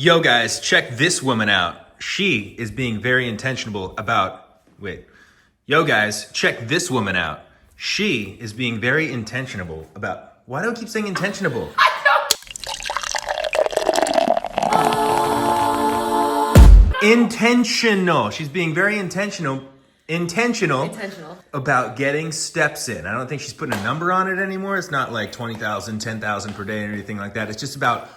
Yo guys, check this woman out. She is being very intentional about, Yo guys, check this woman out. She is being very intentional about, why do I keep saying intentional? Intentional. She's being very intentional about getting steps in. I don't think she's putting a number on it anymore. It's not like 20,000, 10,000 per day or anything like that. It's just about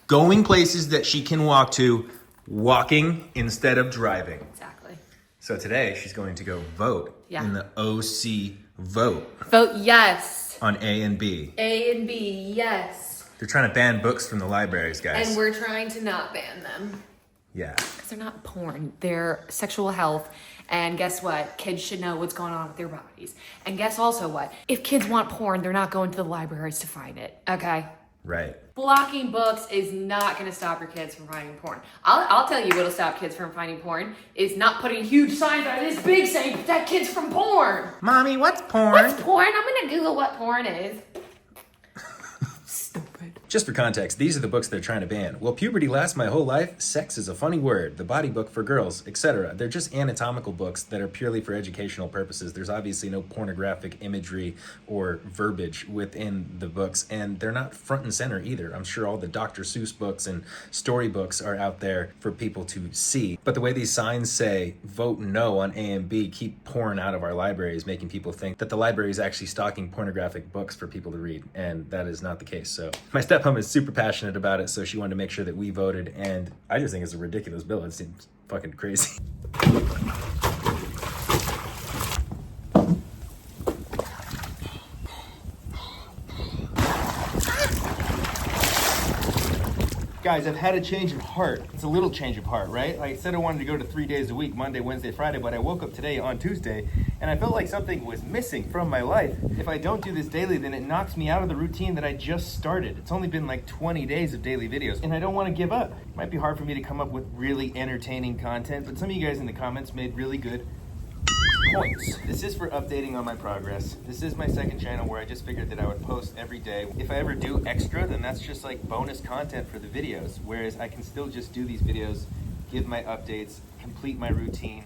going places that she can walk to, walking instead of driving. Exactly. So today she's going to go vote in the OC vote. Vote yes. On A and B. A and B, yes. They're trying to ban books from the libraries, guys. And we're trying to not ban them. Yeah. Because they're not porn. They're sexual health. And guess what? Kids should know what's going on with their bodies. And guess also what? If kids want porn, they're not going to the libraries to find it. Okay? Right. Blocking books is not going to stop your kids from finding porn. I'll tell you what'll stop kids from finding porn is not putting huge signs on this big saying protect kids from porn. Mommy, what's porn? What's porn? I'm going to Google what porn is. Stupid. Just for context, these are the books they're trying to ban. Will puberty last my whole life? Sex is a funny word. The body book for girls, etc. They're just anatomical books that are purely for educational purposes. There's obviously no pornographic imagery or verbiage within the books, and they're not front and center either. I'm sure all the Dr. Seuss books and story books are out there for people to see. But the way these signs say, vote no on A and B, keep porn out of our libraries, making people think that the library is actually stocking pornographic books for people to read, and that is not the case. So my stepmom is super passionate about it, so she wanted to make sure that we voted, and I just think it's a ridiculous bill. It seems fucking crazy. Guys, I've had a change of heart. It's a little change of heart, right? Like I said I wanted to go to 3 days a week, Monday, Wednesday, Friday, but I woke up today on Tuesday and I felt like something was missing from my life. If I don't do this daily, then it knocks me out of the routine that I just started. It's only been like 20 days of daily videos and I don't want to give up. It might be hard for me to come up with really entertaining content, but some of you guys in the comments made really good points. This is for updating on my progress. This is my second channel where I just figured that I would post every day. If I ever do extra, then that's just like bonus content for the videos, whereas I can still just do these videos, give my updates, complete my routine.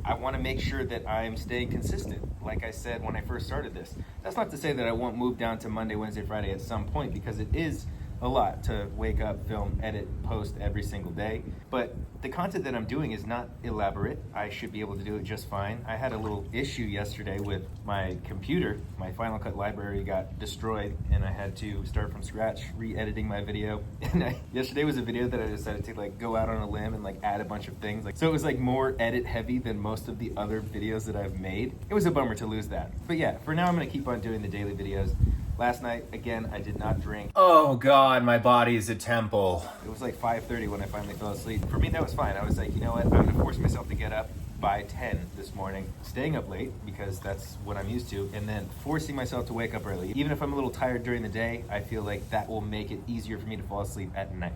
I want to make sure that I'm staying consistent, like I said when I first started this. That's not to say that I won't move down to Monday, Wednesday, Friday at some point, because it is a lot to wake up, film, edit, post every single day. But the content that I'm doing is not elaborate. I should be able to do it just fine. I had a little issue yesterday with my computer. My Final Cut library got destroyed and I had to start from scratch, re-editing my video. And yesterday was a video that I decided to like go out on a limb and like add a bunch of things. So it was like more edit heavy than most of the other videos that I've made. It was a bummer to lose that. But yeah, for now I'm gonna keep on doing the daily videos. Last night, again, I did not drink. Oh God, my body is a temple. It was like 5:30 when I finally fell asleep. For me, that was fine. I was like, you know what? I'm gonna force myself to get up by 10 this morning, staying up late because that's what I'm used to, and then forcing myself to wake up early. Even if I'm a little tired during the day, I feel like that will make it easier for me to fall asleep at night.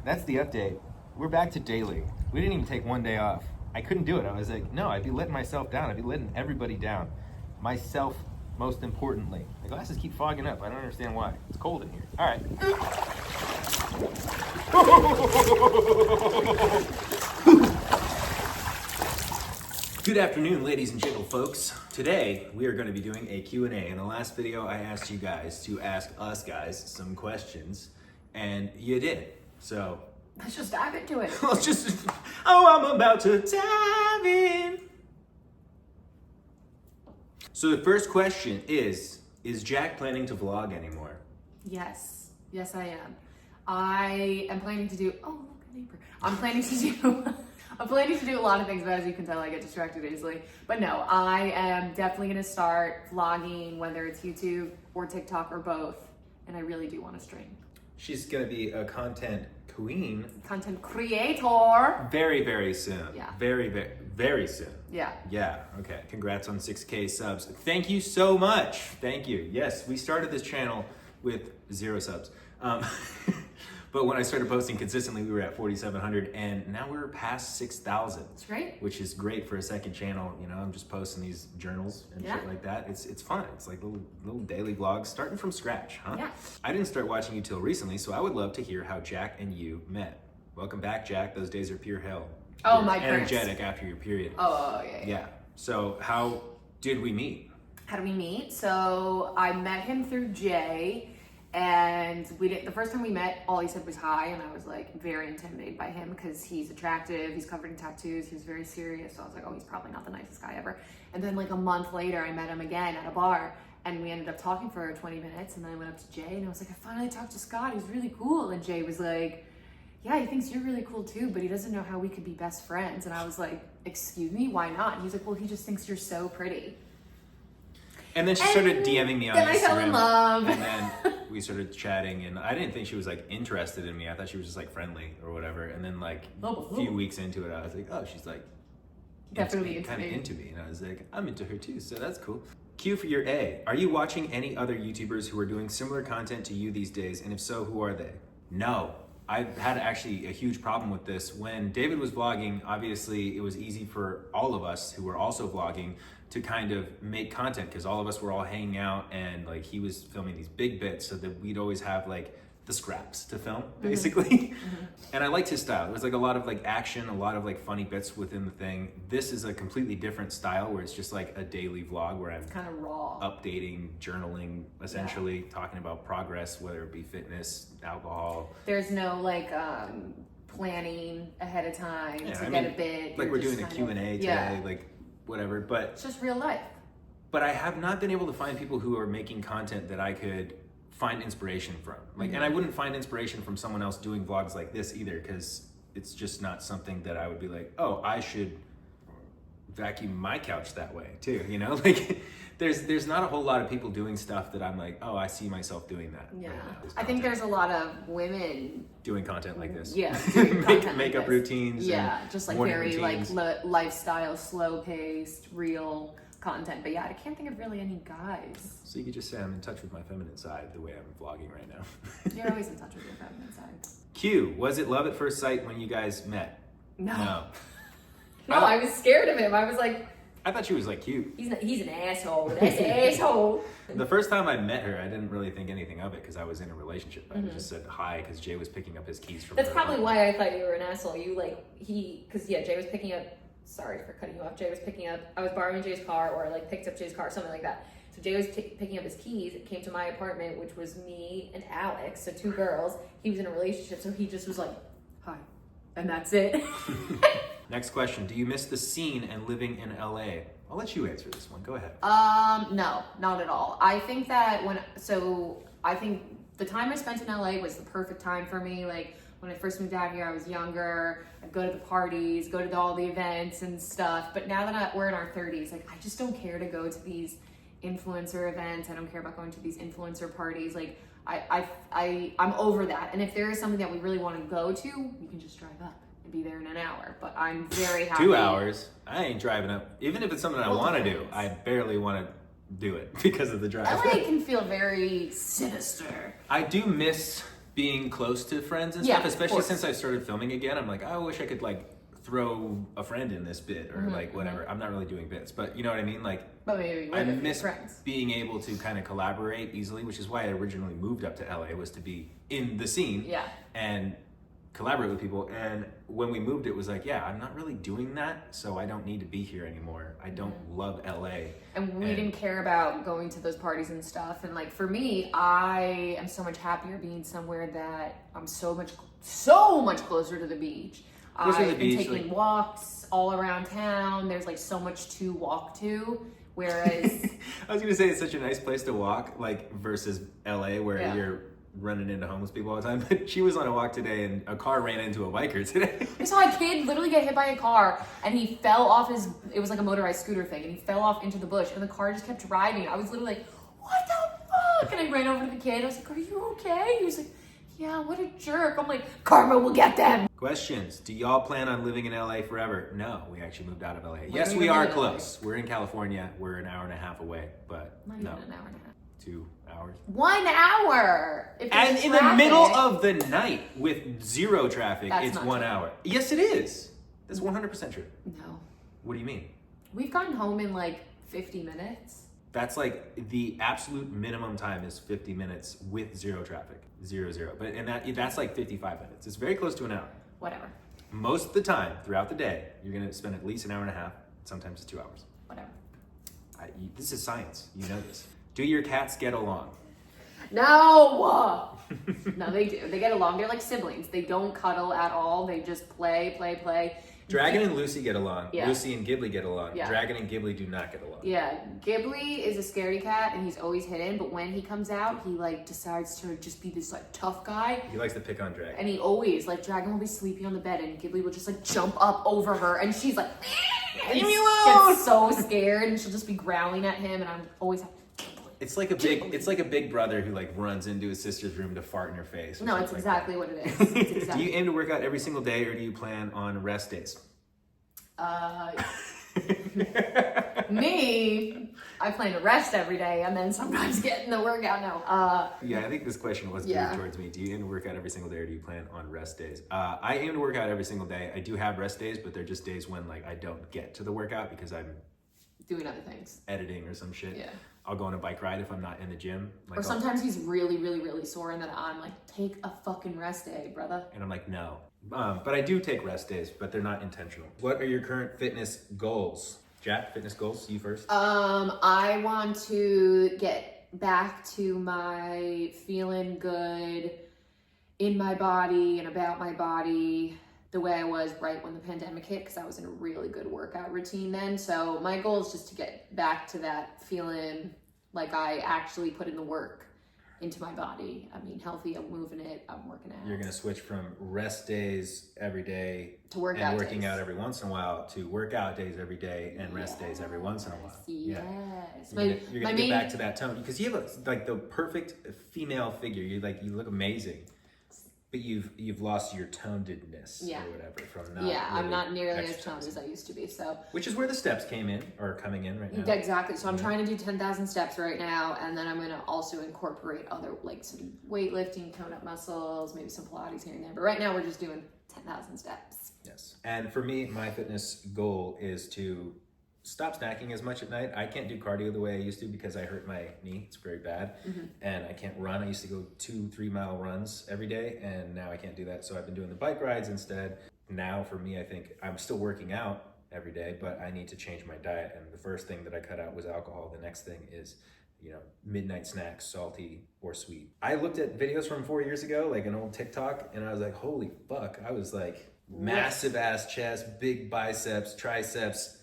That's the update. We're back to daily. We didn't even take one day off. I couldn't do it. I was like, no, I'd be letting myself down. I'd be letting everybody down. Myself, most importantly. The glasses keep fogging up. I don't understand why. It's cold in here. All right. Good afternoon, ladies and gentle folks. Today, we are going to be doing a Q&A. In the last video, I asked you guys to ask us guys some questions, and you did. So Let's just dive into it. I'm about to dive in. So the first question is Jack planning to vlog anymore? Yes. Yes, I am. I am planning to do, oh, look, a neighbor. I'm planning to do a lot of things, but as you can tell, I get distracted easily. But no, I am definitely gonna start vlogging, whether it's YouTube or TikTok or both. And I really do want to stream. She's gonna be a content queen. Content creator. Very, very soon. Yeah. Very, very, very soon. Yeah. Yeah, okay. Congrats on 6K subs. Thank you so much. Thank you. Yes, we started this channel with 0 subs. But when I started posting consistently, we were at 4,700 and now we're past 6,000. That's great. Which is great for a second channel. You know, I'm just posting these journals and shit like that. It's fun. It's like little daily vlogs starting from scratch, huh? Yeah. I didn't start watching you till recently, so I would love to hear how Jack and you met. Welcome back, Jack. Those days are pure hell. Oh, You're my energetic after your period. Oh, yeah. Yeah. So how did we meet? How did we meet? So I met him through Jay, and the first time we met, all he said was hi, and I was like very intimidated by him because he's attractive, he's covered in tattoos, he was very serious, so I was like, oh, he's probably not the nicest guy ever. And then like a month later, I met him again at a bar, and we ended up talking for 20 minutes, and then I went up to Jay, and I was like, I finally talked to Scott, he's really cool. And Jay was like, yeah, he thinks you're really cool too, but he doesn't know how we could be best friends. And I was like, excuse me, why not? And he's like, well, he just thinks you're so pretty. And then she started DMing me on Instagram. Then I fell in love. And then we started chatting, and I didn't think she was like interested in me. I thought she was just like friendly or whatever. And then like a few weeks into it, I was like, oh, she's like definitely kind of into me. And I was like, I'm into her too, so that's cool. Q for your A. Are you watching any other YouTubers who are doing similar content to you these days? And if so, who are they? No. I've had actually a huge problem with this. When David was vlogging, obviously it was easy for all of us who were also vlogging to kind of make content because all of us were all hanging out, and like he was filming these big bits so that we'd always have like the scraps to film basically. And I liked his style. It was like a lot of like action, a lot of like funny bits within the thing. This is a completely different style where it's just like a daily vlog where I'm kind of raw, updating, journaling, essentially talking about progress, whether it be fitness, alcohol. There's no like planning ahead of time to get a bit. Like we're doing a Q&A today, like whatever, but it's just real life. But I have not been able to find people who are making content that I could find inspiration from. Like, and I wouldn't find inspiration from someone else doing vlogs like this either, because it's just not something that I would be like, oh, I should vacuum my couch that way too, you know? Like, there's not a whole lot of people doing stuff that I'm like, oh, I see myself doing that. Yeah, right now, I think there's a lot of women doing content like this. Yeah, doing content makeup like routines. Yeah, just like very routines. like lifestyle, slow paced, real content. But yeah, I can't think of really any guys. So you could just say I'm in touch with my feminine side the way I'm vlogging right now. You're always in touch with your feminine side. Q, was it love at first sight when you guys met? No. No, I was scared of him. I was like, I thought she was like cute. He's an asshole. That's an asshole. The first time I met her, I didn't really think anything of it because I was in a relationship. I just said hi because Jay was picking up his keys from That's her probably apartment. why I thought you were an asshole. Because Jay was picking up, sorry for cutting you off. Jay was picking up, I was borrowing Jay's car or like picked up Jay's car, something like that. So Jay was picking up his keys, came to my apartment, which was me and Alex, so two girls. He was in a relationship, so he just was like, hi. And that's it. Next question. Do you miss the scene and living in LA? I'll let you answer this one. Go ahead. No, not at all. I think that I think the time I spent in LA was the perfect time for me. Like when I first moved out here, I was younger. I'd go to the parties, go to all the events and stuff. But now that we're in our 30s, like I just don't care to go to these influencer events. I don't care about going to these influencer parties. Like I'm over that. And if there is something that we really want to go to, we can just drive up. Be there in an hour, but I'm very happy. 2 hours. I ain't driving up. Even if it's something I want to do, I barely want to do it because of the drive. LA can feel very sinister. I do miss being close to friends and stuff, especially since I started filming again. I'm like, I wish I could like throw a friend in this bit or like whatever. I'm not really doing bits, but you know what I mean? Like, but maybe I miss being able to kind of collaborate easily, which is why I originally moved up to LA, was to be in the scene. Yeah. And collaborate with people. And when we moved, it was like, yeah, I'm not really doing that, so I don't need to be here anymore. I don't love LA. And we didn't care about going to those parties and stuff. And like for me, I am so much happier being somewhere that I'm so much closer to the beach. I've been taking walks all around town. There's like so much to walk to. Whereas I was gonna say it's such a nice place to walk, like versus LA where you're running into homeless people all the time. But she was on a walk today and a car ran into a biker today. I saw a kid literally get hit by a car and he fell off it was like a motorized scooter thing, and he fell off into the bush and the car just kept driving. I was literally like, what the fuck? And I ran over to the kid. I was like, are you okay? He was like, yeah, what a jerk. I'm like, karma will get them. Questions. Do y'all plan on living in LA forever? No, we actually moved out of LA. Yes, we are close. We're in California. We're an hour and a half away, but not no. Even an hour and a half. 2 hours. 1 hour. And in the middle of the night with zero traffic, it's 1 hour. Yes, it is. That's 100% true. No. What do you mean? We've gotten home in like 50 minutes. That's like the absolute minimum time is 50 minutes with zero traffic. 0, 0. But that's like 55 minutes. It's very close to an hour. Whatever. Most of the time throughout the day, you're gonna spend at least an hour and a half, sometimes 2 hours. Whatever. This is science, you know this. Do your cats get along? No! No, they do. They get along. They're like siblings. They don't cuddle at all. They just play. Dragon and Lucy get along. Yeah. Lucy and Ghibli get along. Yeah. Dragon and Ghibli do not get along. Yeah, Ghibli is a scaredy cat and he's always hidden, but when he comes out, he like decides to just be this like tough guy. He likes to pick on Dragon. And he always, like, Dragon will be sleeping on the bed and Ghibli will just like jump up over her and she's like, leave me alone! Gets so scared and she'll just be growling at him and I'm always have to It's like a big brother who like runs into his sister's room to fart in her face. No, it's like exactly what it is. It's exactly. Do you aim to work out every single day or do you plan on rest days? Me, I plan to rest every day and then sometimes get in the workout. No. Yeah, I think this question was geared towards me. Do you aim to work out every single day or do you plan on rest days? I aim to work out every single day. I do have rest days, but they're just days when like I don't get to the workout because I'm doing other things. Editing or some shit. Yeah. I'll go on a bike ride if I'm not in the gym. Like, or sometimes he's really sore and then I'm like, take a fucking rest day, brother. And I'm like, no. But I do take rest days, but they're not intentional. What are your current fitness goals? Jack, fitness goals, you first. I want to get back to my feeling good in my body and about my body the way I was right when the pandemic hit, because I was in a really good workout routine then. So my goal is just to get back to that feeling like I actually put in the work into my body. I mean, healthy, I'm moving it, I'm working out. You're gonna switch from rest days every day to workout and working days. out every once in a while to workout days every day and rest days every once in a while. Yes. You're gonna get back to that tone because you have like the perfect female figure. You look amazing. But you've lost your tonedness or whatever from not. Yeah, really I'm not nearly as toned as I used to be. So which is where the steps came in or coming in right now. Exactly. So I'm trying to do 10,000 steps right now, and then I'm gonna also incorporate other like some weightlifting, tone up muscles, maybe some Pilates here and there. But right now we're just doing 10,000 steps. Yes. And for me, my fitness goal is to stop snacking as much at night. I can't do cardio the way I used to because I hurt my knee. It's very bad. And I can't run. I used to go 2-3 mile runs every day and now I can't do that. So I've been doing the bike rides instead. Now for me, I think I'm still working out every day, but I need to change my diet. And the first thing that I cut out was alcohol. The next thing is, midnight snacks, salty or sweet. I looked at videos from 4 years ago, like an old TikTok, and I was like, holy fuck. I was like massive ass chest, big biceps, triceps,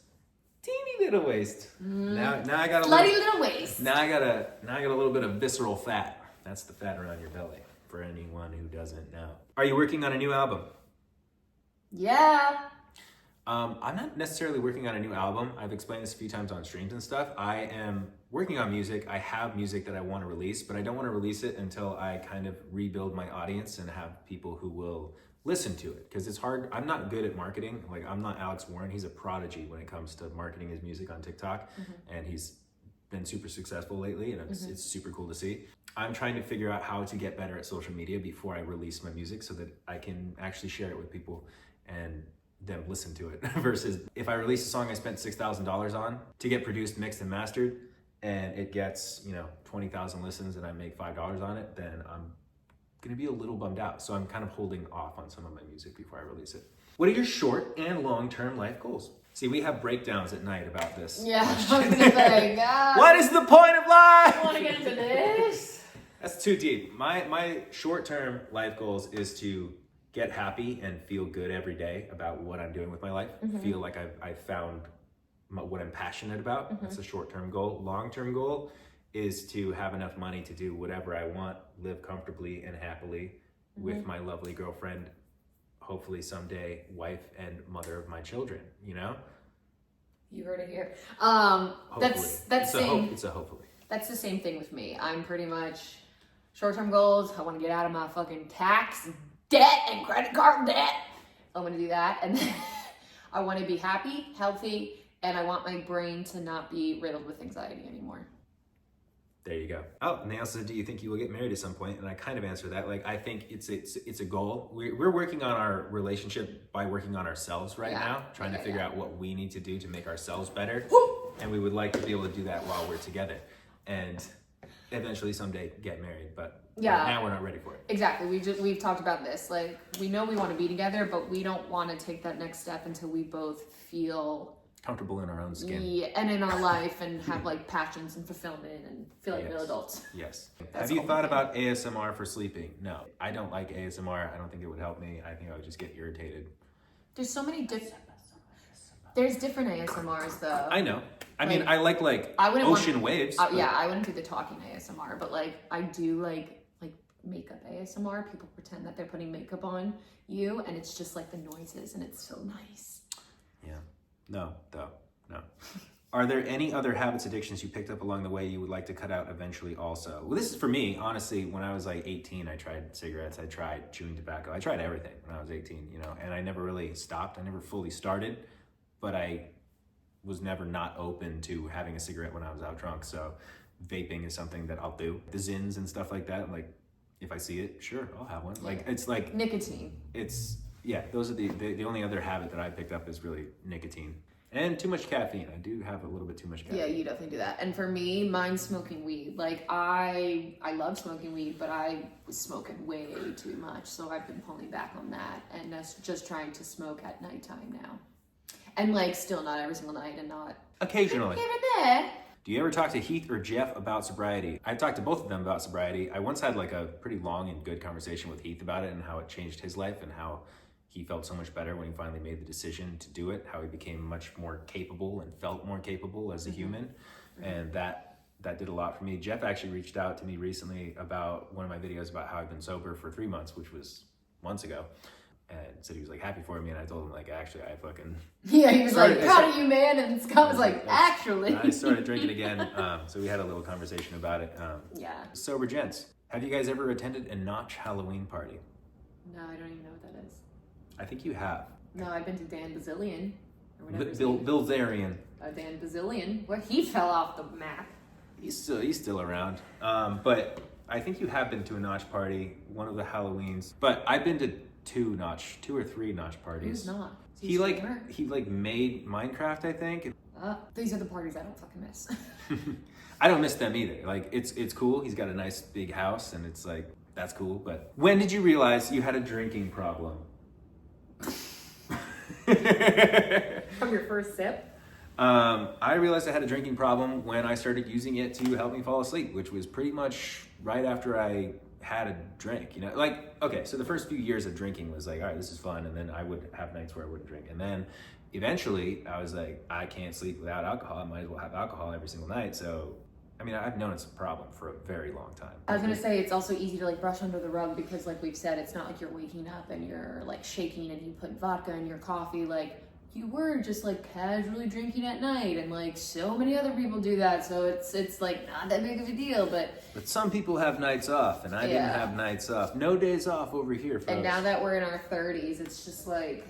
teeny little waist. Now I got a little waist. Now I got a little bit of visceral fat. That's the fat around your belly. For anyone who doesn't know. Are you working on a new album? Yeah. I'm not necessarily working on a new album. I've explained this a few times on streams and stuff. I am working on music. I have music that I want to release, but I don't want to release it until I kind of rebuild my audience and have people who will listen to it, because it's hard. I'm not good at marketing. Like, I'm not Alex Warren. He's a prodigy when it comes to marketing his music on TikTok, and he's been super successful lately, and it's super cool to see. I'm trying to figure out how to get better at social media before I release my music so that I can actually share it with people and them listen to it. Versus if I release a song I spent $6,000 on to get produced, mixed, and mastered, and it gets 20,000 listens and I make $5 on it, then I'm gonna be a little bummed out. So I'm kind of holding off on some of my music before I release it. What are your short and long-term life goals? See, we have breakdowns at night about this. Yeah, I was gonna say, God. What is the point of life? I want to get into this. That's too deep. My short-term life goals is to get happy and feel good every day about what I'm doing with my life. Feel like I've found what I'm passionate about. That's a short-term goal. Long-term goal is to have enough money to do whatever I want, live comfortably and happily with my lovely girlfriend, hopefully someday wife and mother of my children, You heard it here. Hopefully. It's a hopefully. That's the same thing with me. I'm pretty much short-term goals. I want to get out of my fucking tax debt and credit card debt. I want to do that. And then I want to be happy, healthy, and I want my brain to not be riddled with anxiety anymore. There you go. Oh, and they also said, do you think you will get married at some point? And I kind of answer that. Like, I think it's a goal. We're working on our relationship by working on ourselves right now, trying to figure out what we need to do to make ourselves better. And we would like to be able to do that while we're together. And eventually someday get married, but Yeah. right now we're not ready for it. Exactly. We've talked about this. Like, we know we want to be together, but we don't want to take that next step until we both feel Comfortable in our own skin. yeah, and in our life and have like passions and fulfillment and feel like real Yes. adults. Yes. That's Have you thought complicated. about ASMR for sleeping? No, I don't like ASMR. I don't think it would help me. I think I would just get irritated. There's so many there's different ASMRs though. I know. I mean, I like I wouldn't want- ocean waves. Yeah, I wouldn't do the talking ASMR, but like I do like makeup ASMR. People pretend that they're putting makeup on you, and it's just like the noises, and it's so nice. Yeah. No. Are there any other habits, addictions you picked up along the way you would like to cut out eventually also? Well, this is for me, honestly, when I was like 18, I tried cigarettes, I tried chewing tobacco, I tried everything when I was 18, you know, and I never really stopped. I never fully started, but I was never not open to having a cigarette when I was out drunk. So vaping is something that I'll do. The Zins and stuff like that, like if I see it, sure, I'll have one. Like, it's like Nicotine. it's, yeah, those are the only other habit that I picked up is really nicotine. And too much caffeine. I do have a little bit too much caffeine. Yeah, you definitely do that. And for me, mine's smoking weed. Like I love smoking weed, but I was smoking way too much, so I've been pulling back on that and just trying to smoke at nighttime now. And like still not every single night, and not Occasionally. here and there. Do you ever talk to Heath or Jeff about sobriety? I talked to both of them about sobriety. I once had like a pretty long and good conversation with Heath about it and how it changed his life and how he felt so much better when he finally made the decision to do it, how he became much more capable and felt more capable as a human. And that did a lot for me. Jeff actually reached out to me recently about one of my videos about how I've been sober for 3 months, which was months ago. And said he was like happy for me, and I told him like, actually, I fucking Yeah, he was like, proud of you, man. And Scott was like, actually. I started drinking again. So we had a little conversation about it. Yeah. Sober gents, have you guys ever attended a Notch Halloween party? No, I don't even know what that is. I think you have. No, I've been to Dan Bazillion. Or whatever his Bill name is. Zarian. Dan Bazillion, where he fell off the map. He's still around. But I think you have been to a Notch party, one of the Halloweens. But I've been to two or three Notch parties. Who's not? Is He streamer? made Minecraft, I think. These are the parties I don't fucking miss. I don't miss them either. Like it's cool. He's got a nice big house, and it's like that's cool. But when did you realize you had a drinking problem? From your first sip? I realized I had a drinking problem when I started using it to help me fall asleep, which was pretty much right after I had a drink, you know, like, okay, so the first few years of drinking was like, all right, this is fun. And then I would have nights where I wouldn't drink. And then eventually I was like, I can't sleep without alcohol. I might as well have alcohol every single night. So, I mean, I've known it's a problem for a very long time. I was gonna say, it's also easy to like brush under the rug because like we've said, it's not like you're waking up and you're like shaking and you put vodka in your coffee. Like you were just like casually drinking at night, and like so many other people do that. So it's like not that big of a deal, but some people have nights off, and I didn't have nights off. No days off over here, folks. And now that we're in our 30s, it's just like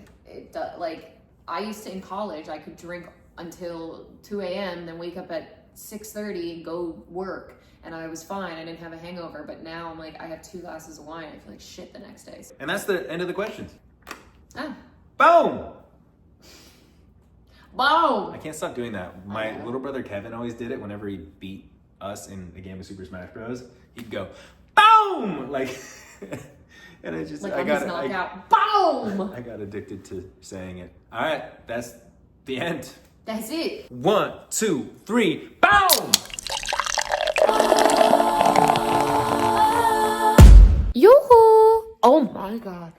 like I used to in college, I could drink until 2 a.m. then wake up at 6:30 and go work, and I was fine. I didn't have a hangover. But now I'm like, I have 2 glasses of wine, I feel like shit the next day. And that's the end of the questions. Ah. Boom! Boom! I can't stop doing that. My little brother Kevin always did it whenever he beat us in a game of Super Smash Bros. He'd go, boom! Like, and I just, like I on got his knockout. Boom! I got addicted to saying it. All right, that's the end. That's it. 1, 2, 3, boom! Yoo-hoo! Oh my god.